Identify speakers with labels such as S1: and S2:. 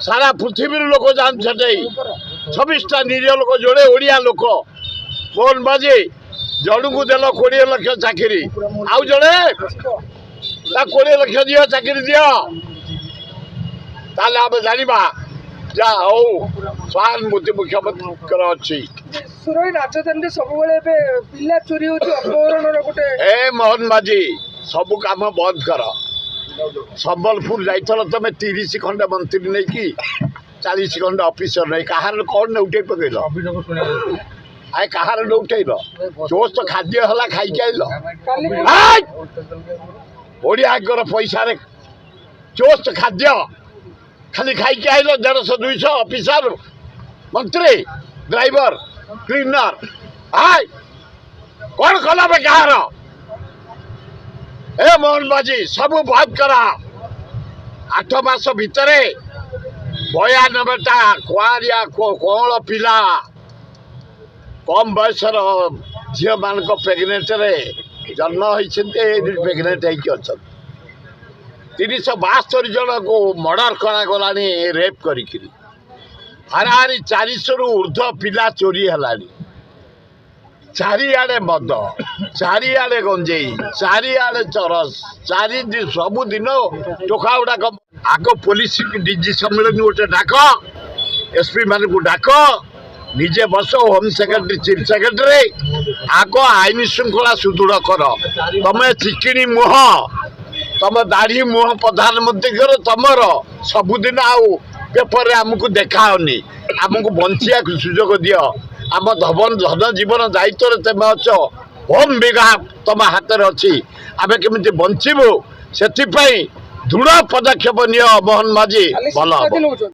S1: सारा पृथ्वी लोक जान छे 26टा निरीह लोक जोड़े ओडिया लोक मोहन माझी जन को देल 20 लाख चाकरी आउ जड़े 20 लाख दियो चाकरी दियो ताले आम जाना जा हो सहानुभूति मुख्यमंत्री अच्छी
S2: सुरई राजधानी सब पिला चोरी अपहरण गोटे
S1: ए मोहन माझी सबू काम बंद कर संबलपुर जाइल तुम 30 खंड मंत्री नहीं कि 40 खंड ऑफिसर नहीं कहार कौन उठे पकड़ आए कहार उठेल जोश तो खाद्य है खाई आइल ओडिया पैसा जोश तो खाद्य खाली खाई आइल 150-200 ऑफिसर मंत्री ड्राइवर क्लीनर आय कौन कला कहार ए मोहन माझी सब बंद करा 8 मास भितर 92टा कुआरिया कौन पिला कम बयसर झील मान प्रेगनेंट जन्म होती प्रेगनेंट हो 372 जन को मर्डर करागला रेप करी हाराहारी 400 रु ऊर्ध्व पिला चोरी है चारिआडे मद चारिआडे गंजेई चारिआडे चरस सबुदिन टोका गुड़ाक आग पुलिस डीजी सम्मेलन गोटे डाक एसपी मान को डाक निजे बस होम सेक्रेटरी चीफ सेक्रेटरी आग आईन श्रृंखला सुदृढ़ कर तमें चिकिणी मुह तुम दाढ़ी मुह प्रधानमंत्री कर तुमर सबुदिन आउ पेपर आमको देखाओनी आमको बंचिया सुजोग दियो आम धन जीवन दायित्व तुम अच होम विभाग तुम हाथ में अच्छी आम केमी बंचबू से दृढ़ पदक्षेप नियो मोहन माझी भल।